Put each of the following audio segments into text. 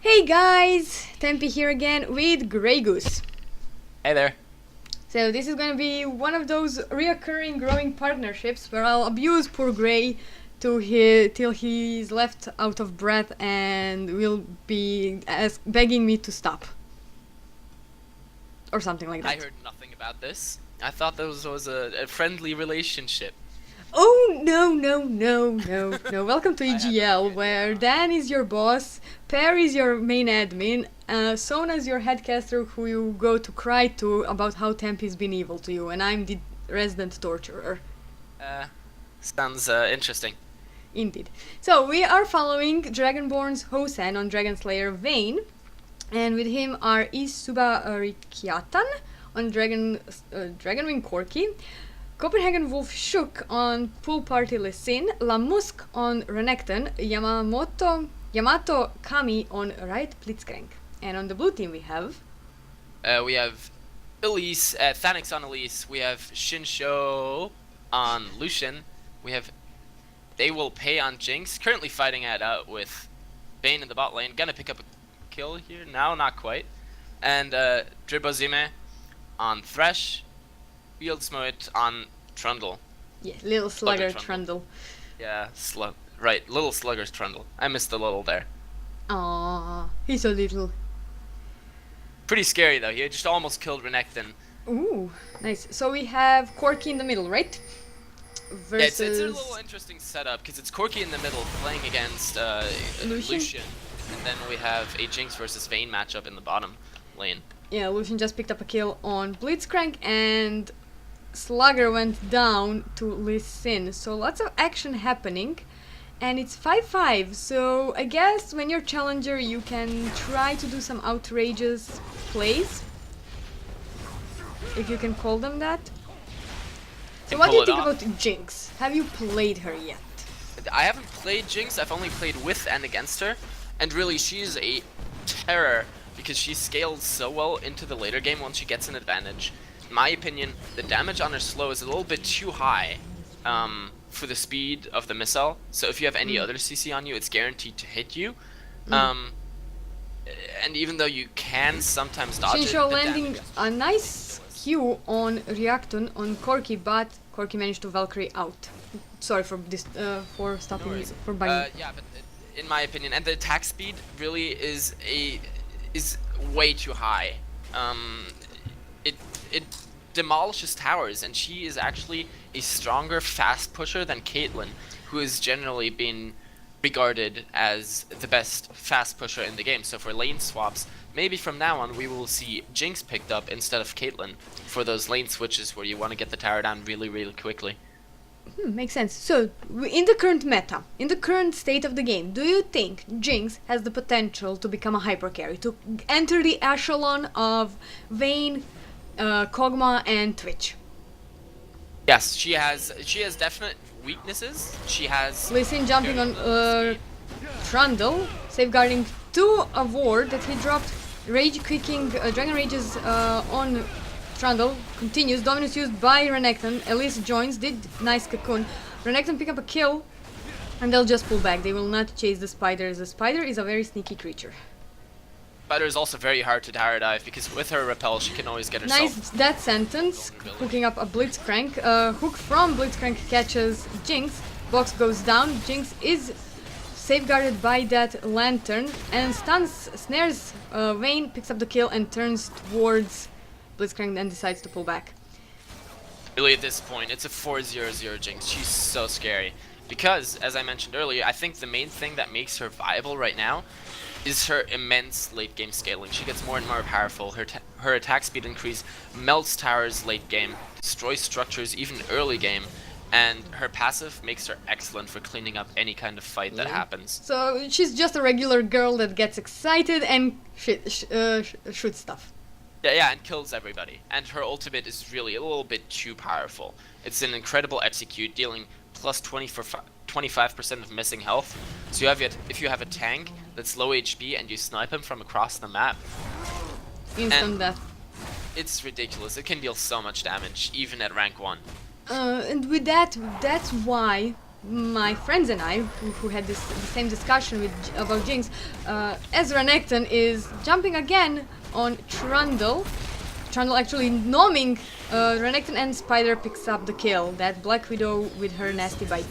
Hey guys, Tempe here again with GreyGoose. Hey there. So this is gonna be one of those reoccurring growing partnerships where I'll abuse poor Grey till he's left out of breath and will be begging me to stop. Or something like that. I heard nothing about this. I thought this was a friendly relationship. Oh no. Welcome to I had no EGL, idea. where Dan is your boss, Per is your main admin, Sona's your headcaster who you go to cry to about how Tempe's been evil to you, and I'm the resident torturer. Sounds interesting. Indeed. So we are following Dragonborn's Hosen on Dragon Slayer Vayne, and with him are Isuba Rikiatan on Dragonwing Corki, Copenhagen Wolf Shook on Pool Party Lesin, Lamusk on Renekton, Yamato Kami on Right Blitzcrank. And on the blue team we have... We have Elise, Thanix on Elise. We have Shinsho on Lucian. We have They Will Pay on Jinx. Currently fighting it out with Bane in the bot lane. Gonna pick up a kill here now, not quite. And Dribozime on Thresh. Fieldsmoit on Trundle. Yeah, little slugger Trundle. Trundle. Yeah, right, little slugger's Trundle. I missed the little there. Aww, he's so little. Pretty scary though. He just almost killed Renekton. Ooh, nice. So we have Corki in the middle, right? Versus... Yeah, it's a little interesting setup because it's Corki in the middle playing against Lucian, and then we have a Jinx versus Vayne matchup in the bottom lane. Yeah, Lucian just picked up a kill on Blitzcrank and Slugger went down to Lee Sin. So lots of action happening. And it's 5-5, so I guess when you're Challenger you can try to do some outrageous plays. If you can call them that. So what do you think about Jinx? Have you played her yet? I haven't played Jinx, I've only played with and against her. And really, she's a terror because she scales so well into the later game once she gets an advantage. In my opinion, the damage on her slow is a little bit too high for the speed of the missile. So if you have any other CC on you, it's guaranteed to hit you. And even though you can sometimes dodge Shinsho it, landing a nice Q on Reacton on Corki, but Corki managed to Valkyrie out. Sorry for this, for stopping No me, worries. for bugging. Yeah, but in my opinion, and the attack speed really is way too high. It demolishes towers, and she is actually a stronger fast pusher than Caitlyn, who is generally been regarded as the best fast pusher in the game. So for lane swaps, maybe from now on we will see Jinx picked up instead of Caitlyn for those lane switches where you want to get the tower down really quickly. Makes sense. So, in the current meta, in the current state of the game, do you think Jinx has the potential to become a hyper carry, to enter the echelon of Vayne, Kog'Maw, and Twitch? Yes, she has definite weaknesses. She has Listen, jumping on Trundle, safeguarding to a ward that he dropped, rage quicking Dragon Rages on Trundle, continues, dominance used by Renekton, Elise joins, did nice cocoon, Renekton pick up a kill, and they'll just pull back, they will not chase the spider. The spider is a very sneaky creature. Spider is also very hard to tower dive because with her repel she can always get herself. Nice death sentence, hooking up a Blitzcrank, hook from Blitzcrank catches Jinx, box goes down, Jinx is safeguarded by that lantern, and snares Vayne, picks up the kill and turns towards Blitzcrank and decides to pull back. Really at this point, it's a 4-0-0 Jinx. She's so scary. Because, as I mentioned earlier, I think the main thing that makes her viable right now is her immense late game scaling. She gets more and more powerful. Her attack speed increase melts towers late game, destroys structures even early game, and her passive makes her excellent for cleaning up any kind of fight that happens. So she's just a regular girl that gets excited and shoots stuff. Yeah, and kills everybody. And her ultimate is really a little bit too powerful. It's an incredible execute, dealing plus 25% of missing health. So if you have a tank that's low HP and you snipe him from across the map, Instant death. It's ridiculous. It can deal so much damage, even at rank 1. And with that, that's why my friends and I, who had the same discussion about Jinx, Ezra Necton is jumping again on Trundle. Trundle actually noming Renekton, and Spider picks up the kill. That Black Widow with her nasty bite.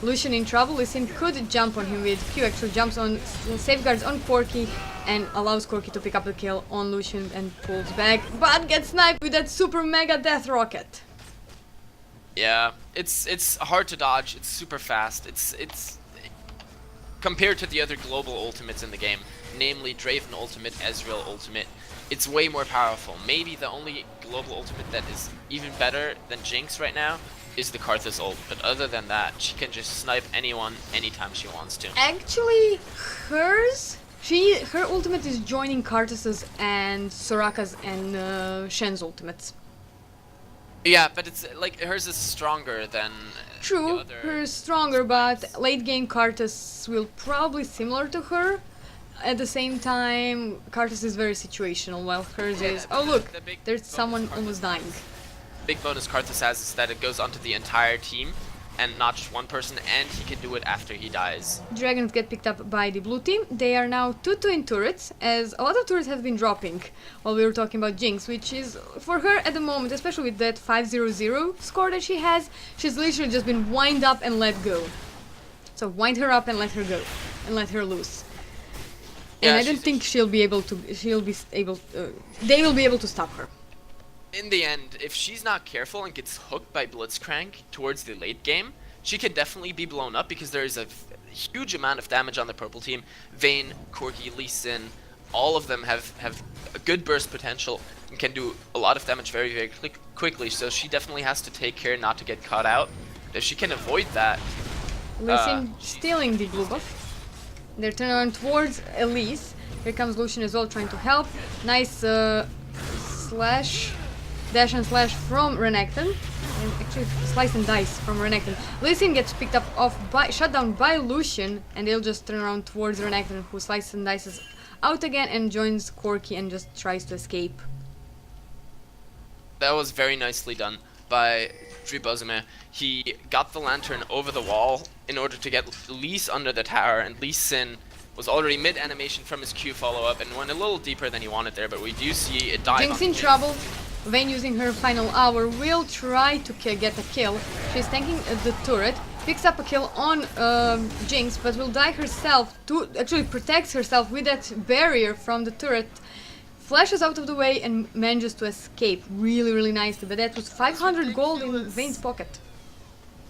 Lucian in trouble. Lee Sin could jump on him with Q, actually jumps on, safeguards on Corki and allows Corki to pick up the kill on Lucian and pulls back, but gets sniped with that super mega death rocket. Yeah, it's hard to dodge. It's super fast. It's compared to the other global ultimates in the game, namely Draven ultimate, Ezreal ultimate. It's way more powerful. Maybe the only global ultimate that is even better than Jinx right now is the Karthus ult, but other than that, she can just snipe anyone anytime she wants to. Actually, her ultimate is joining Karthus's and Soraka's and Shen's ultimates. Yeah, but it's like hers is stronger than True, the other hers is stronger, but late game Karthus will probably similar to her. At the same time, Karthus is very situational, while hers is, oh look, there's someone almost dying. Big bonus Karthus has is that it goes onto the entire team and not just one person, and he can do it after he dies. Dragons get picked up by the blue team. They are now 2-2 in turrets, as a lot of turrets have been dropping while we were talking about Jinx, which is, for her at the moment, especially with that 5-0-0 score that she has, she's literally just been wind up and let go. So wind her up and let her go, and let her loose. And Yeah, I don't think they will be able to stop her. In the end, if she's not careful and gets hooked by Blitzcrank towards the late game, she can definitely be blown up because there is a huge amount of damage on the purple team. Vayne, Corki, Lee Sin, all of them have a good burst potential and can do a lot of damage very, very quickly, so she definitely has to take care not to get caught out. If she can avoid that... Lee Sin stealing the blue buff. They're turning around towards Elise. Here comes Lucian as well, trying to help. Nice dash and slash from Renekton. And actually slice and dice from Renekton. Lee Sin gets picked up shut down by Lucian, and they'll just turn around towards Renekton, who slices and dices out again and joins Corki and just tries to escape. That was very nicely done by Dribozime. He got the lantern over the wall in order to get Lise under the tower, and Lee Sin was already mid-animation from his Q follow-up and went a little deeper than he wanted there, but we do see it dive. Jinx in trouble. Vayne, using her final hour, will try to get a kill. She's tanking the turret, picks up a kill on Jinx, but will die herself, actually protects herself with that barrier from the turret, flashes out of the way and manages to escape really, really nicely. But that was 500 gold in Vayne's pocket.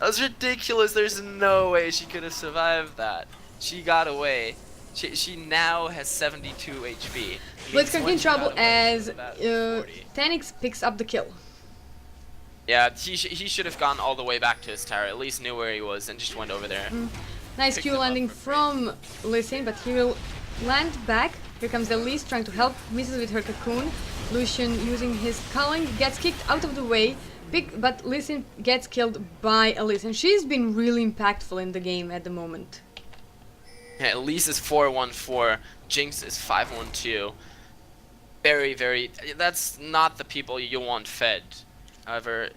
That was ridiculous. There's no way she could have survived that. She got away. She now has 72 HP. Blitzcrank in trouble as Tanix picks up the kill. Yeah, he should have gone all the way back to his tower. At least knew where he was and just went over there. Nice Q landing from Lee Sin, but he will land back. Here comes Elise trying to help, misses with her cocoon. Lucian using his culling, gets kicked out of the way, but Lee Sin gets killed by Elise, and she's been really impactful in the game at the moment. Yeah, Elise is 4-1-4, Jinx is 5-1-2. Very, very... That's not the people you want fed. However,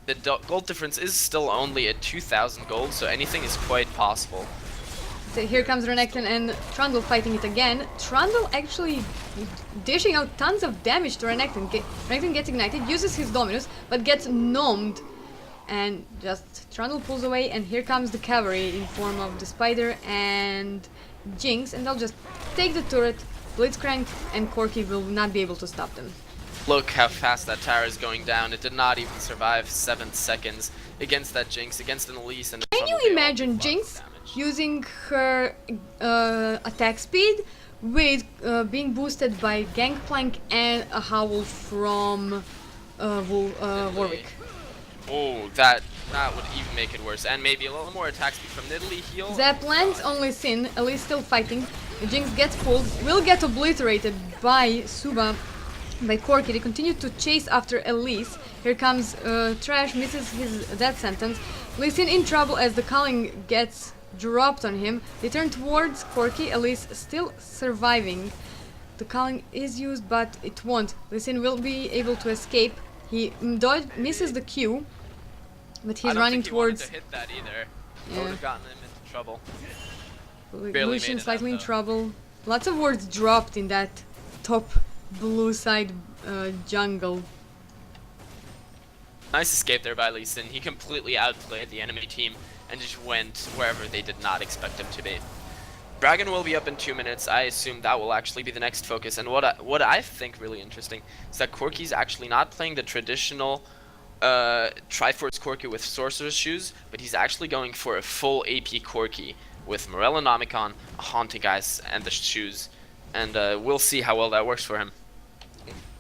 the gold difference is still only at 2,000 gold, so anything is quite possible. So here comes Renekton and Trundle fighting it again. Trundle actually dishing out tons of damage to Renekton. Renekton gets ignited, uses his Dominus, but gets gnomed. And just Trundle pulls away, and here comes the cavalry in form of the Spider and Jinx, and they'll just take the turret. Blitzcrank and Corki will not be able to stop them. Look how fast that tower is going down. It did not even survive 7 seconds against that Jinx, against an Elise. And can you imagine Jinx using her attack speed with being boosted by Gangplank and a Howl from Warwick? Oh, that would even make it worse. And maybe a little more attack speed from Nidalee heal. Zap lands on Lee Sin. Elise still fighting. Jinx gets pulled, will get obliterated by Suba, by Corki. They continue to chase after Elise. Here comes Trash, misses his death sentence. Lee Sin in trouble as the culling gets dropped on him. They turn towards Corki. Elise still surviving. The culling is used, but it won't. Lee Sin will be able to escape. He misses the Q, but he's running towards. I don't think he wanted to hit that either. That would have gotten him into trouble. Lucian made it slightly out, in though. trouble. Lots of words dropped in that top blue side jungle. Nice escape there by Lee Sin. He completely outplayed the enemy team and just went wherever they did not expect him to be. Dragon will be up in 2 minutes. I assume that will actually be the next focus. And what I think really interesting is that Corki's actually not playing the traditional Triforce Corki with Sorcerer's Shoes, but he's actually going for a full AP Corki with Morellonomicon, a Haunting Eyes, and the shoes. And we'll see how well that works for him.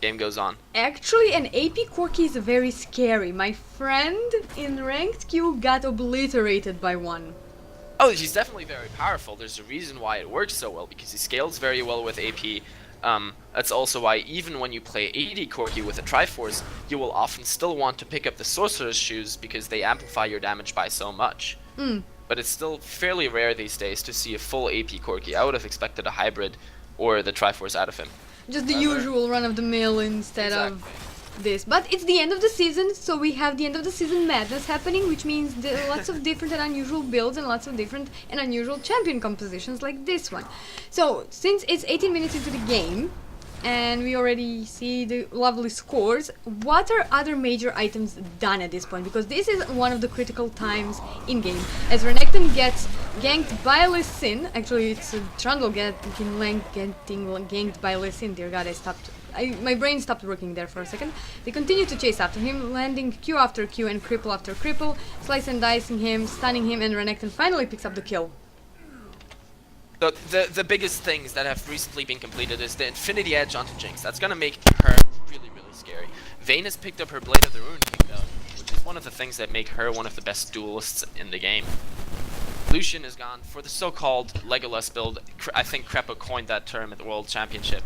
Game goes on. Actually, an AP Corki is very scary. My friend in ranked queue got obliterated by one. Oh, he's definitely very powerful. There's a reason why it works so well, because he scales very well with AP. That's also why even when you play AD Corki with a Triforce, you will often still want to pick up the Sorcerer's Shoes because they amplify your damage by so much. But it's still fairly rare these days to see a full AP Corki. I would have expected a hybrid or the Triforce out of him. Just the usual run-of-the-mill instead Exactly. of this. But it's the end of the season, so we have the end of the season madness happening, which means there are lots of different and unusual builds and lots of different and unusual champion compositions like this one. So, since it's 18 minutes into the game, and we already see the lovely scores, what are other major items done at this point? Because this is one of the critical times in-game. As Renekton gets ganked by Lee Sin, actually it's Trundle getting ganked by Lee Sin, dear god, my brain stopped working there for a second. They continue to chase after him, landing Q after Q and cripple after cripple, slice and dicing him, stunning him, and Renekton finally picks up the kill. So the biggest things that have recently been completed is the Infinity Edge onto Jinx. That's gonna make her really, really scary. Vayne has picked up her Blade of the Ruin King though, which is one of the things that make her one of the best duelists in the game. Lucian has gone for the so-called Legolas build. I think Crepo coined that term at the World Championship,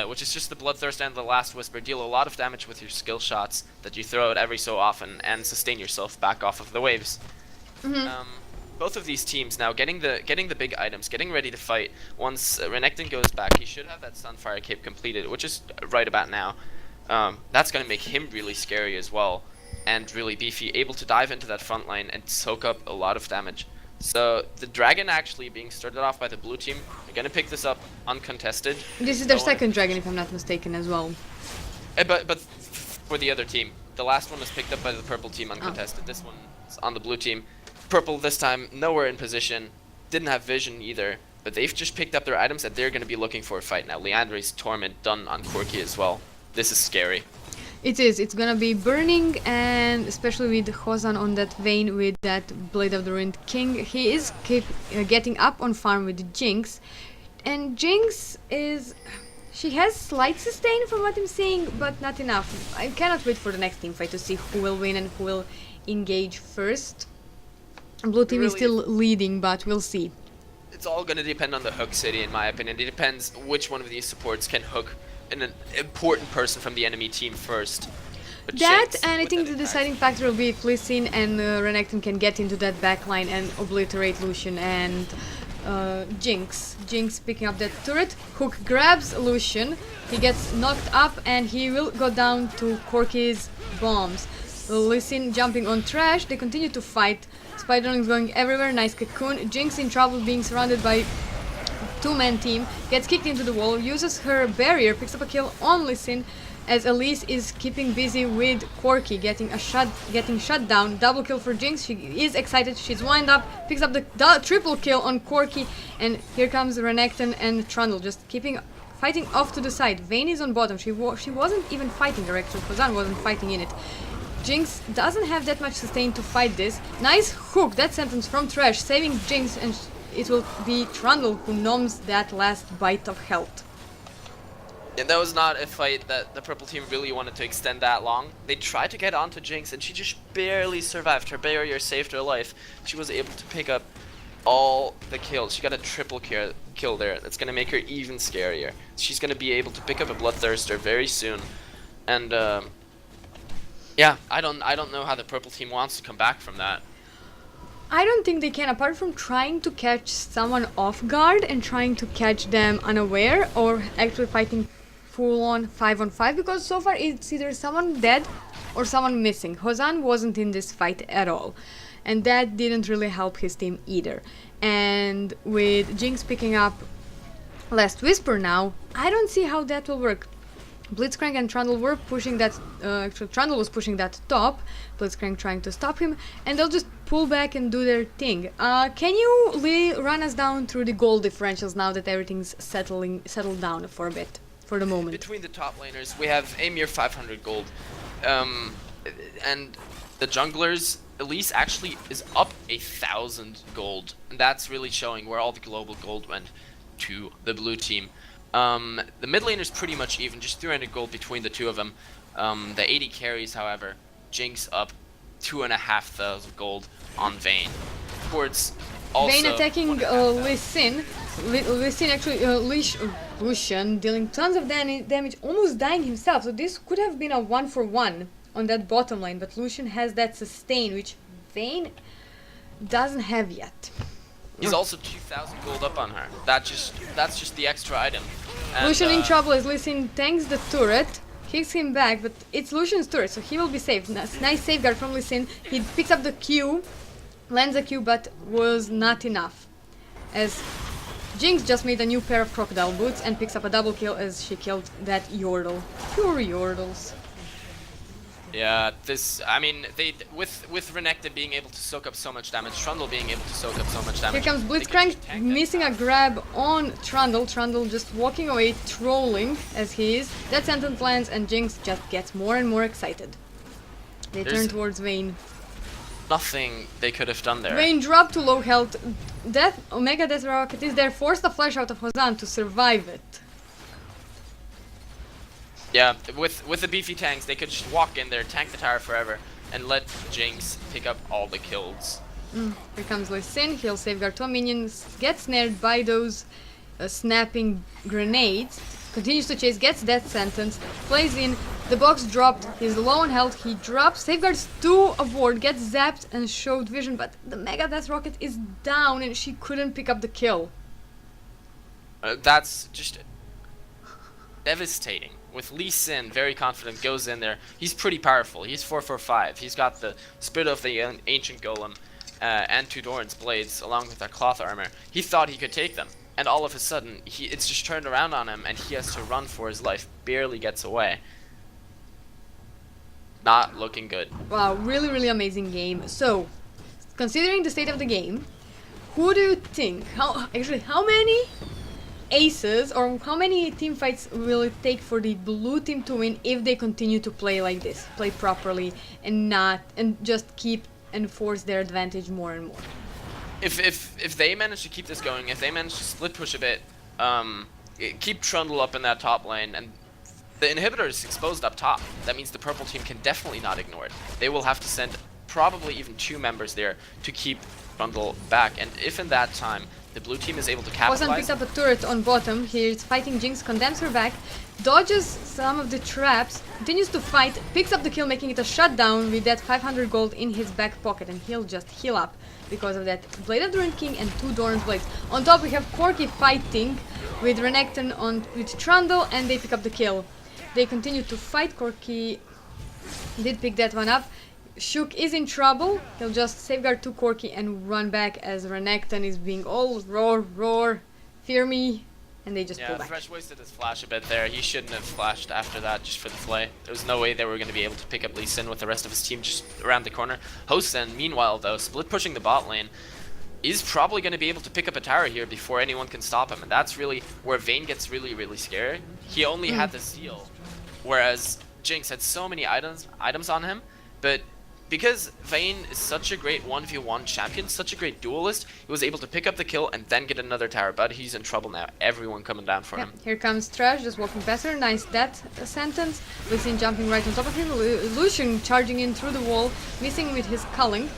which is just the Bloodthirst and the Last Whisper. Deal a lot of damage with your skill shots that you throw out every so often and sustain yourself back off of the waves. Both of these teams now getting the big items, getting ready to fight. Once Renekton goes back, he should have that Sunfire Cape completed, which is right about now. That's going to make him really scary as well, and really beefy, able to dive into that front line and soak up a lot of damage. So the Dragon actually being started off by the blue team, they're going to pick this up uncontested. This is their second dragon, if I'm not mistaken, as well. But for the other team, the last one was picked up by the purple team uncontested. This one's on the blue team. Purple this time nowhere in position, didn't have vision either, but they've just picked up their items that they're going to be looking for a fight now. Leandre's Torment done on Corki as well. This is scary. It is. It's gonna be burning, and especially with Hozan on that vein with that Blade of the Ruined King, he is getting up on farm with Jinx, and Jinx is... she has slight sustain from what I'm seeing, but not enough. I cannot wait for the next team fight to see who will win and who will engage first. Blue team is still leading, but we'll see. It's all going to depend on the hook city, in my opinion. It depends which one of these supports can hook an important person from the enemy team first. But That, Jinx, and I with think that the impact- deciding factor will be if Lee Sin and Renekton can get into that backline and obliterate Lucian and Jinx. Jinx picking up that turret. Hook grabs Lucian. He gets knocked up and he will go down to Corki's bombs. Lee Sin jumping on trash. They continue to fight. Spiderling's going everywhere. Nice cocoon. Jinx in trouble, being surrounded by two-man team. Gets kicked into the wall. Uses her barrier. Picks up a kill on Lee Sin, as Elise is keeping busy with Corki, getting shut down. Double kill for Jinx. She is excited. She's wind up. Picks up the triple kill on Corki, and here comes Renekton and Trundle, just fighting off to the side. Vayne is on bottom. She wasn't even fighting directly. Hozan wasn't fighting in it. Jinx doesn't have that much sustain to fight this. Nice hook, that sentence from Trash, saving Jinx, and it will be Trundle who noms that last bite of health. And that was not a fight that the purple team really wanted to extend that long. They tried to get onto Jinx and she just barely survived. Her barrier saved her life. She was able to pick up all the kills. She got a triple kill there. That's going to make her even scarier. She's going to be able to pick up a Bloodthirster very soon. And yeah, I don't know how the purple team wants to come back from that. I don't think they can, apart from trying to catch someone off guard and trying to catch them unaware, or actually fighting full-on 5-on-5, because so far it's either someone dead or someone missing. Hozan wasn't in this fight at all. and that didn't really help his team either. And with Jinx picking up Last Whisper now, I don't see how that will work. Blitzcrank and Trundle were pushing that, actually Trundle was pushing that top, Blitzcrank trying to stop him, and they'll just pull back and do their thing. Can you, Lee, run us down through the gold differentials now that everything's settled down for a bit, for the moment? Between the top laners, we have a mere 500 gold, and the junglers, Elise actually is up 1,000 gold, and that's really showing where all the global gold went to the blue team. The mid laner's pretty much even, just 300 gold between the two of them. The 80 carries, however, Jinx up 2,500 gold on Vayne. Towards also Vayne attacking Lee Sin. Lee Sin actually, Lucian dealing tons of damage, almost dying himself. So this could have been a 1-for-1 on that bottom lane, but Lucian has that sustain, which Vayne doesn't have yet. He's also 2,000 gold up on her. That's just the extra item. And, Lucian in trouble as Lee Sin tanks the turret, kicks him back, but it's Lucian's turret, so he will be safe. Nice safeguard from Lee Sin. He picks up the Q, lands a Q, but was not enough. As Jinx just made a new pair of crocodile boots and picks up a double kill as she killed that Yordle. Pure Yordles. Yeah, I mean, with Renekton being able to soak up so much damage, Trundle being able to soak up so much damage. Here comes Blitzcrank missing a grab on Trundle. Trundle just walking away, trolling as he is. That sentence lands and Jinx just gets more and more excited. They turn towards Vayne. Nothing they could have done there. Vayne dropped to low health. Omega Death Rocket is there, forced a flash out of Hosan to survive it. Yeah, with the beefy tanks, they could just walk in there, tank the tower forever, and let Jinx pick up all the kills. Here comes Lee Sin, he'll safeguard 2 minions, gets snared by those snapping grenades, continues to chase, gets death sentence, plays in, the box dropped, he's low on health, he drops, safeguards 2 aboard, gets zapped and showed vision, but the Mega Death Rocket is down and she couldn't pick up the kill. That's just devastating. With Lee Sin, very confident, goes in there. He's pretty powerful. He's 4/4/5. He's got the Spirit of the Ancient Golem and 2 Doran's Blades, along with their cloth armor. He thought he could take them, and all of a sudden, it's just turned around on him, and he has to run for his life. Barely gets away. Not looking good. Wow, really, really amazing game. So, considering the state of the game, who do you think? How many aces or how many team fights will it take for the blue team to win if they continue to play like this, play properly and just keep and force their advantage more and more? If they manage to keep this going, if they manage to split push a bit, keep Trundle up in that top lane, and the inhibitor is exposed up top, that means the purple team can definitely not ignore it. They will have to send probably even 2 members there to keep Trundle back, and if in that time the blue team is able to capitalize. Hosan picks up a turret on bottom. He's fighting Jinx, condemns her back, dodges some of the traps, continues to fight, picks up the kill, making it a shutdown with that 500 gold in his back pocket, and he'll just heal up because of that Blade of the Ruined King and 2 Doran's Blades. On top we have Corki fighting with Renekton with Trundle, and they pick up the kill. They continue to fight. Corki did pick that one up. Shook is in trouble. He'll just safeguard 2 Corki and run back as Renekton is being all roar, fear me, and they just pull back. Thresh wasted his flash a bit there. He shouldn't have flashed after that just for the play. There was no way they were going to be able to pick up Lee Sin with the rest of his team just around the corner. Hosen, meanwhile though, split pushing the bot lane, is probably going to be able to pick up a tower here before anyone can stop him, and that's really where Vayne gets really, really scared. He only had the seal, whereas Jinx had so many items on him, but because Vayne is such a great 1v1 champion, such a great duelist, he was able to pick up the kill and then get another tower, but he's in trouble now. Everyone coming down for him. Here comes Trash, just walking past her. Nice death sentence. Lee Sin jumping right on top of him. Lucian charging in through the wall, missing with his culling.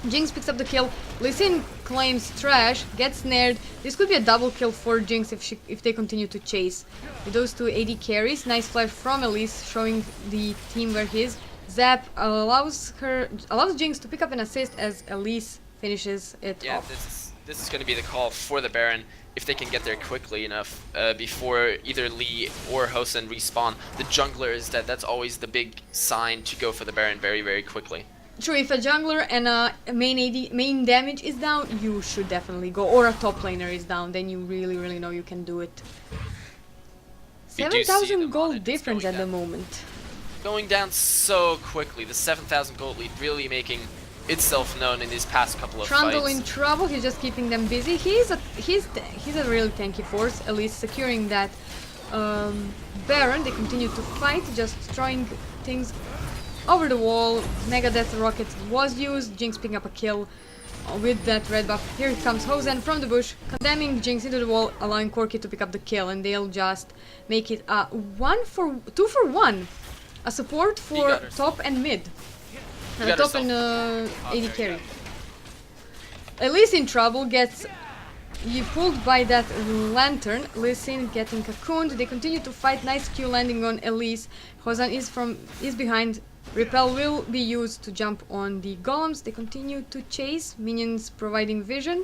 Jinx picks up the kill. Lee Sin claims Trash, gets snared. This could be a double kill for Jinx if they continue to chase. With those 2 AD carries, nice flash from Elise, showing the team where he is. Zap allows Jinx to pick up an assist as Elise finishes it off. This is going to be the call for the Baron if they can get there quickly enough before either Lee or Hosen respawn. The jungler is dead. That's always the big sign to go for the Baron very, very quickly. True, if a jungler and a main damage is down, you should definitely go. Or a top laner is down, then you really know you can do it. We do see 7,000 them on gold it. It's difference going at the down. moment. Going down so quickly. The 7,000 gold lead really making itself known in these past couple of Trundle fights. in trouble, he's just keeping them busy. He's a really tanky force, at least securing that Baron. They continue to fight, just throwing things over the wall. Mega Death Rocket was used, Jinx picking up a kill with that red buff. Here comes Hosen from the bush, condemning Jinx into the wall, allowing Corki to pick up the kill, and they'll just make it a 2 for 1. A support for top and mid. Top and AD carry. Elise in trouble gets pulled by that lantern. Listen getting cocooned. They continue to fight. Nice Q landing on Elise. Hosan is behind. Repel will be used to jump on the golems. They continue to chase. Minions providing vision.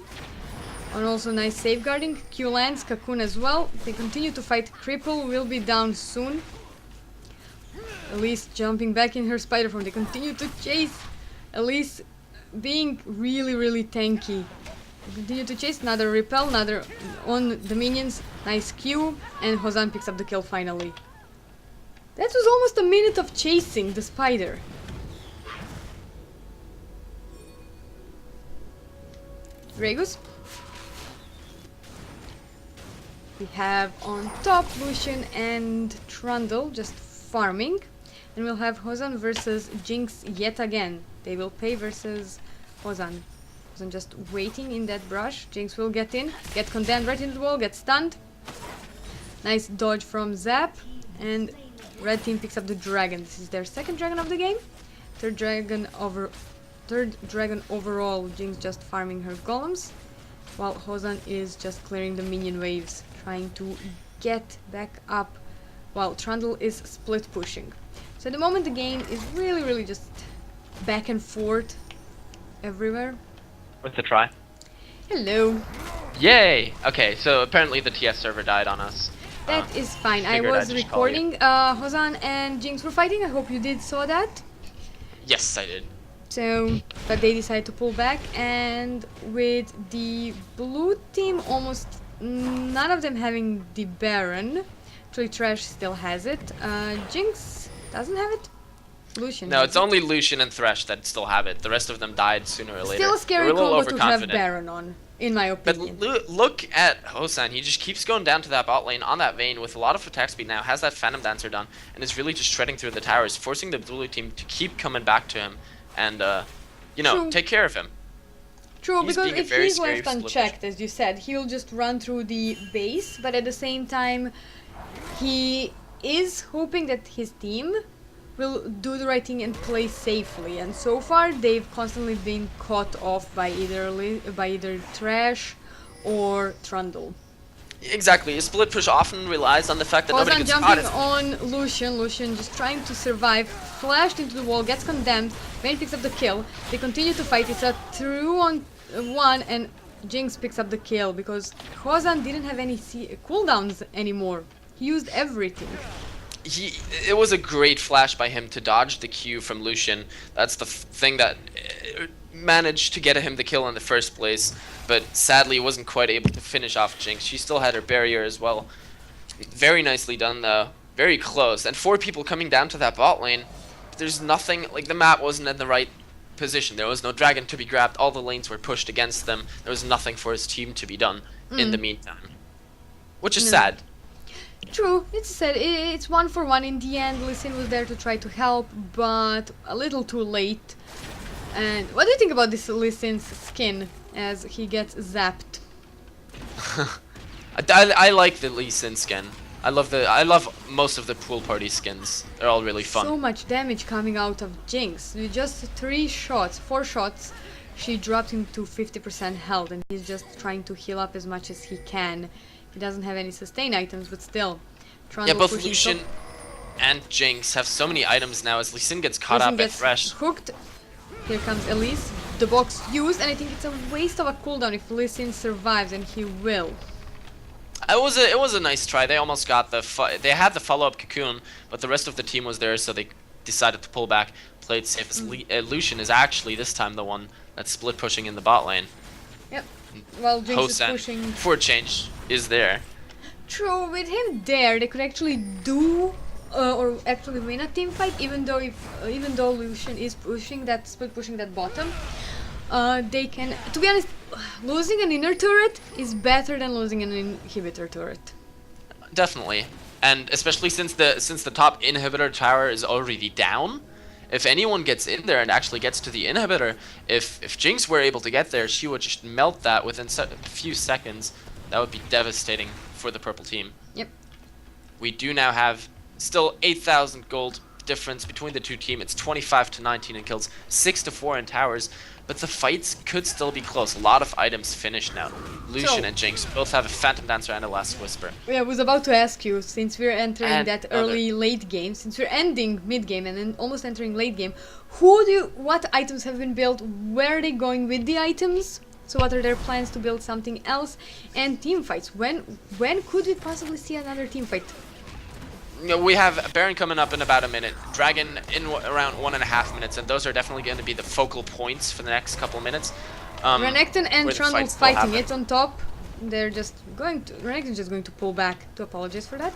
And also nice safeguarding. Q lands. Cocoon as well. They continue to fight. Cripple will be down soon. Elise jumping back in her spider form. They continue to chase. Elise being really tanky. They continue to chase. Another repel, another on the minions. Nice Q, and Hosan picks up the kill finally. That was almost a minute of chasing the spider. GreyGoose. We have on top Lucian and Trundle just farming. And we'll have Hosan versus Jinx yet again. They will pay versus Hosan. Hosan just waiting in that brush. Jinx will get in, get condemned right into the wall, get stunned. Nice dodge from Zap. And red team picks up the dragon. This is their second dragon of the game. Third dragon overall. Jinx just farming her golems. While Hosan is just clearing the minion waves. Trying to get back up. While Trundle is split pushing. So at the moment the game is really just back and forth everywhere. With the try. Hello. Yay! Okay, so apparently the TS server died on us. That is fine. I figured I'd was just call you. recording. Hosan and Jinx were fighting. I hope you did saw that. Yes, I did. So, but they decided to pull back, and with the blue team almost none of them having the Baron. Actually, Trash still has it. Jinx doesn't have it. Lucian. No, has it's it. only Lucian and Thresh that still have it. The rest of them died sooner or later. Still a They were scary a little combo to have overconfident. Baron on, in my But opinion. look at Hosan. He just keeps going down to that bot lane on that vein with a lot of attack speed now. Has that Phantom Dancer done and is really just shredding through the towers, forcing the blue team to keep coming back to him and, you know, True. take care of him. True, He's because being a if very he's scary left split unchecked, as you said, he'll just run through the base, but at the same time, he is hoping that his team will do the right thing and play safely. And so far, they've constantly been caught off by either Trash or Trundle. Exactly. A split push often relies on the fact that nobody Hosan gets jumping spotted. on Lucian. Lucian just trying to survive. Flashed into the wall, gets condemned. Vayne picks up the kill. They continue to fight. It's a 2-on-1 and Jinx picks up the kill because Hosan didn't have any cooldowns anymore. He used everything. It was a great flash by him to dodge the Q from Lucian. That's the thing that managed to get him the kill in the first place, but sadly wasn't quite able to finish off Jinx. She still had her barrier as well. Very nicely done though. Very close. And 4 people coming down to that bot lane. There's nothing, like the map wasn't in the right position. There was no dragon to be grabbed. All the lanes were pushed against them. There was nothing for his team to be done in the meantime. Which is sad. True, it's sad. It's 1 for 1 in the end. Lee Sin was there to try to help, but a little too late. And what do you think about this Lee Sin's skin as he gets zapped? I like the Lee Sin skin. I love most of the pool party skins. They're all really fun. So much damage coming out of Jinx. With just 4 shots, she dropped him to 50% health, and he's just trying to heal up as much as he can. He doesn't have any sustain items, but still. Yeah, Trundle both pushing Lucian top. and Jinx have so many items now as Lee Sin gets caught Lucian up at gets Thresh. hooked. Here comes Elise. The box used, and I think it's a waste of a cooldown if Lee Sin survives, and he will. It was a nice try. They almost got they had the follow-up cocoon, but the rest of the team was there, so they decided to pull back, play it safe, as Lucian is actually this time the one that's split pushing in the bot lane. Yep. Well, Jinx is Hosen, pushing. for a change, is there. True, with him there, they could actually do or actually win a team fight, even though Lucian is pushing that bottom. They can. To be honest, losing an inner turret is better than losing an inhibitor turret. Definitely, and especially since the top inhibitor tower is already down. If anyone gets in there and actually gets to the inhibitor, if Jinx were able to get there, she would just melt that within a few seconds. That would be devastating for the purple team. Yep. We do now have still 8,000 gold difference between the two teams. It's 25 to 19 in kills, 6 to 4 in towers, but the fights could still be close. A lot of items finished now. Lucian and Jinx both have a Phantom Dancer and a Last Whisper. Yeah, I was about to ask you, since we're entering And that early late game, since we're ending mid game and then almost entering late game, what items have been built? Where are they going with the items? So what are their plans to build something else? And team fights. When could we possibly see another team fight? You know, we have Baron coming up in about a minute, Dragon in around 1.5 minutes, and those are definitely going to be the focal points for the next couple minutes. Renekton and where the Trundle fights still fighting happen. it on top. They're just going to. Renekton's just going to pull back to apologize for that.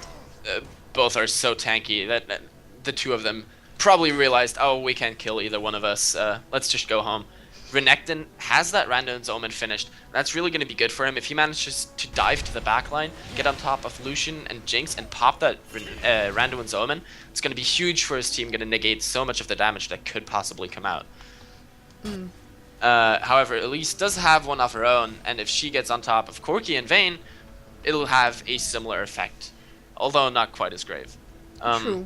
Both are so tanky that the two of them probably realized, oh, we can't kill either one of us. Let's just go home. Renekton has that Randuin's Omen finished. That's really going to be good for him. If he manages to dive to the backline, get on top of Lucian and Jinx, and pop that Randuin's Omen, it's going to be huge for his team, going to negate so much of the damage that could possibly come out. However, Elise does have one of her own, and if she gets on top of Corki and Vayne, it'll have a similar effect, although not quite as grave. True.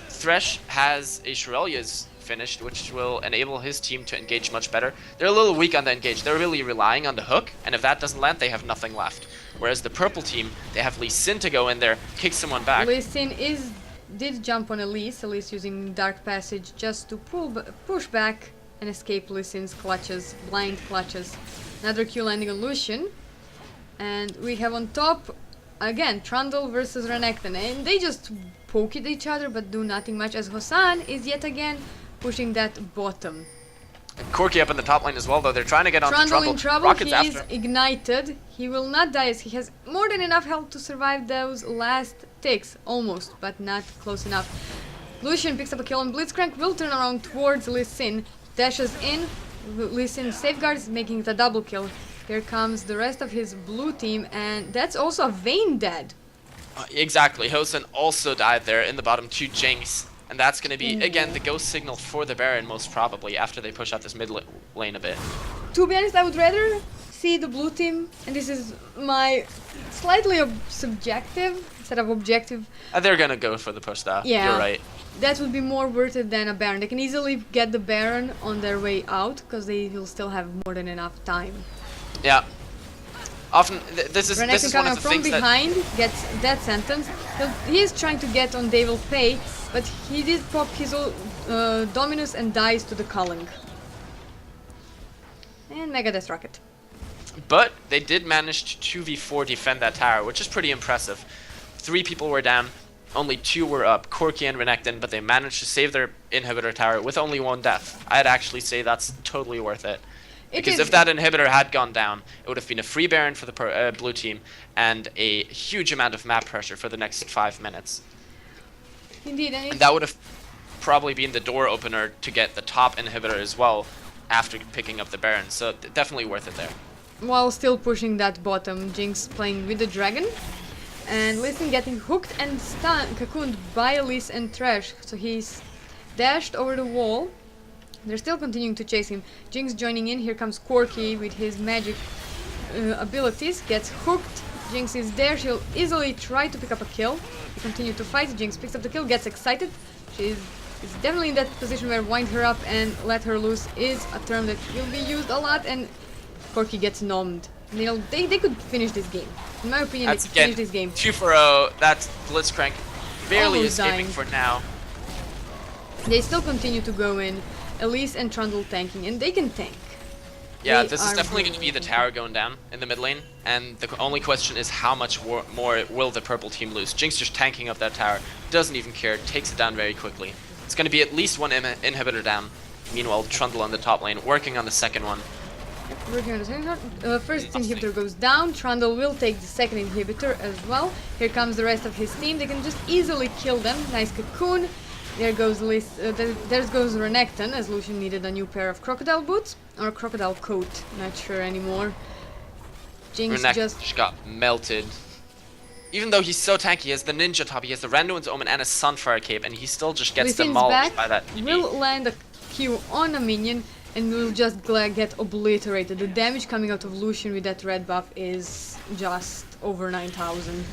Thresh has a Shirelia's finished, which will enable his team to engage much better. They're a little weak on the engage. They're really relying on the hook, and if that doesn't land, they have nothing left. Whereas the purple team, they have Lee Sin to go in there, kick someone back. Lee Sin did jump on Elise using Dark Passage just to push back and escape Lee Sin's clutches, blind clutches. Another Q landing on Lucian. And we have on top, again, Trundle versus Renekton. And they just poke at each other but do nothing much, as Hosan is yet again pushing that bottom. And Corki up in the top lane as well, though. They're trying to get onto Trundle Trundle. in trouble, Rockets he is after. ignited. He will not die as he has more than enough health to survive those last ticks. Almost, but not close enough. Lucian picks up a kill on Blitzcrank, will turn around towards Lee Sin. Dashes in, Lee Sin safeguards, making it a double kill. Here comes the rest of his blue team, and that's also a Vayne dead. Exactly. Hosen also died there in the bottom to Jinx. And that's going to be, again, the ghost signal for the Baron, most probably, after they push out this mid lane a bit. To be honest, I would rather see the blue team, and this is my slightly subjective instead of objective. They're going to go for the push, though. Yeah. You're right. That would be more worth it than a Baron. They can easily get the Baron on their way out, because they will still have more than enough time. Yeah. Often, this is one Renekton of coming the from things behind, gets that sentence. He is trying to get on They Will Pay, but he did pop his Dominus and dies to the Culling. And Mega Death Rocket. But they did manage to 2v4 defend that tower, which is pretty impressive. 3 people were down, only 2 were up, Corki and Renekton, but they managed to save their inhibitor tower with only 1 death. I'd actually say that's totally worth it. Because if that inhibitor had gone down, it would have been a free Baron for the blue team and a huge amount of map pressure for the next 5 minutes. Indeed, And that would have probably been the door opener to get the top inhibitor as well after picking up the Baron. So definitely worth it there. while still pushing that bottom, Jinx playing with the dragon. And Lee Sin getting hooked and cocooned by Elise and Thresh. So he's dashed over the wall. They're still continuing to chase him. Jinx joining in. Here comes Corki with his magic abilities. Gets hooked. Jinx is there. She'll easily try to pick up a kill. They continue to fight. Jinx picks up the kill. Gets excited. She's definitely in that position where wind her up and let her loose is a term that will be used a lot. And Corki gets nommed. They could finish this game. In my opinion, That's they could finish this game. 2 for 0. That's Blitzcrank barely Almost escaping dying. for now. They still continue to go in. Elise and Trundle tanking, and they can tank. Yeah, They this is are definitely really going to be the losing. tower going down in the mid lane, and the only question is how much more will the purple team lose. Jinx just tanking up that tower, doesn't even care, takes it down very quickly. It's going to be at least one inhibitor down. Meanwhile, Trundle on the top lane, working on the second one. Working on the second one. First Nothing. inhibitor goes down. Trundle will take the second inhibitor as well. Here comes the rest of his team. They can just easily kill them. Nice cocoon. There goes there goes Renekton, as Lucian needed a new pair of crocodile boots or crocodile coat. Not sure anymore. Jinx Renekton just got melted. Even though he's so tanky, he has the ninja top, he has the Randuin's Omen and a Sunfire cape, and he still just gets Lucian's demolished back. by that TP. Will land a Q on a minion and will just get obliterated. The damage coming out of Lucian with that red buff is just over 9,000.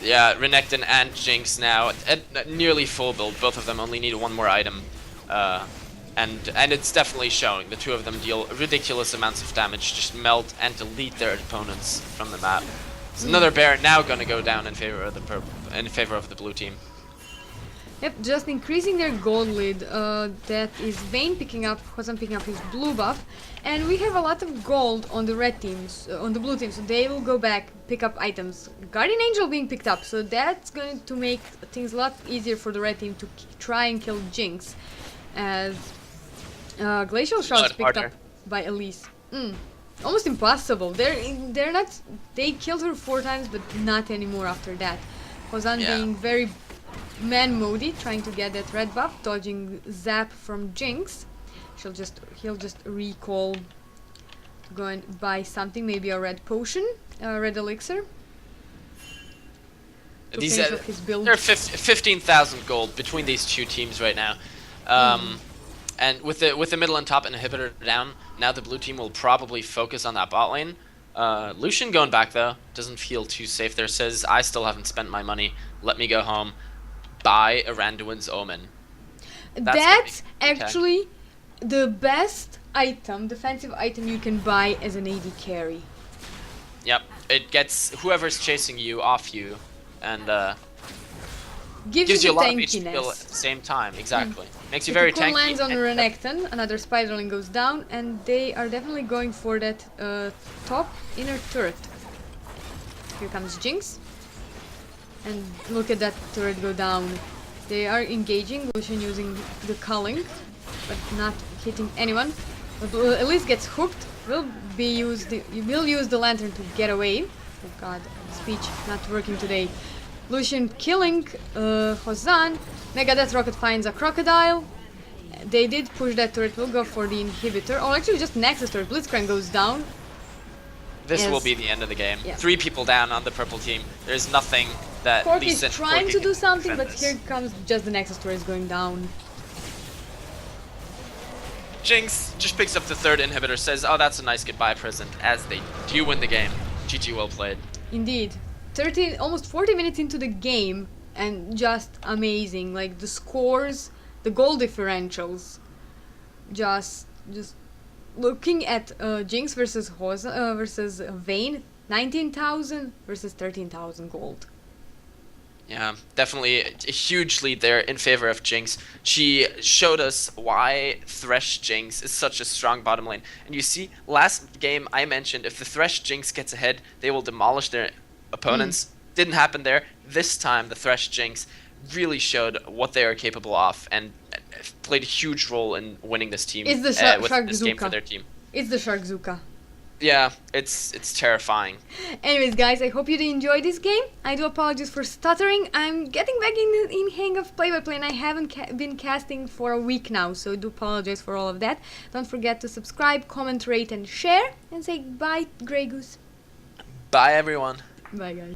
Yeah, Renekton and Jinx now at nearly full build. Both of them only need one more item, and it's definitely showing. The two of them deal ridiculous amounts of damage, just melt and delete their opponents from the map. So another Baron now going to go down in favor of the blue team. Yep, just increasing their gold lead. That is Vayne picking up, Hosan picking up his blue buff, and we have a lot of gold on the red teams, on the blue team. So they will go back, pick up items. Guardian Angel being picked up, so that's going to make things a lot easier for the red team to try and kill Jinx. As Glacial Shards picked harder. up by Elise. Almost impossible. They're not. They killed her 4 times, but not anymore after that. Hosan Yeah. being very man-modey, trying to get that red buff, dodging zap from Jinx. He'll just recall, go and buy something, maybe a red potion, a red elixir. To These finish off his build. there are 15,000 gold between these two teams right now, and with the middle and top inhibitor down, now the blue team will probably focus on that bot lane. Lucian going back though doesn't feel too safe there. Says, I still haven't spent my money. Let me go home. Buy a Randuin's Omen. That's actually the best item, defensive item you can buy as an AD carry. Yep, it gets whoever's chasing you off you, and gives you a the lot of HP at tankiness. the same time. Exactly, makes you The very cocoon tanky. lands on and- Renekton, another Spiderling goes down, and they are definitely going for that top inner turret. Here comes Jinx. And look at that turret go down. They are engaging, Lucian using the culling, but not hitting anyone. But Elise gets hooked, will use the lantern to get away. Oh god, speech not working today. Lucian killing Hosan. Mega Death Rocket finds a crocodile. They did push that turret, will go for the inhibitor. Oh, actually just Nexus turret. Blitzcrank goes down. This will Yes. be the end of the game. Yeah. 3 people down on the purple team. There's nothing that Cork Lee is Sin trying Corki to do can something, defend but this. here comes just the Nexus turret is going down. Jinx just picks up the 3rd inhibitor, says, oh, that's a nice goodbye present, as they do win the game. GG, well played. Indeed. almost 40 minutes into the game, and just amazing. Like the scores, the goal differentials. Just looking at Jinx versus versus Vayne, 19,000 versus 13,000 gold. Yeah, definitely a huge lead there in favor of Jinx. She showed us why Thresh Jinx is such a strong bottom lane. And you see, last game I mentioned, if the Thresh Jinx gets ahead, they will demolish their opponents. Didn't happen there. This time, the Thresh Jinx really showed what they are capable of and played a huge role in winning this team. It's the with this game for Sharkzuka. their team. It's the Sharkzuka. Yeah, it's terrifying. Anyways, guys, I hope you did enjoy this game. I do apologize for stuttering. I'm getting back in hang of play-by-play, and I haven't been casting for a week now, so I do apologize for all of that. Don't forget to subscribe, comment, rate, and share, and say bye, GreyGoose. Bye, everyone. Bye, guys.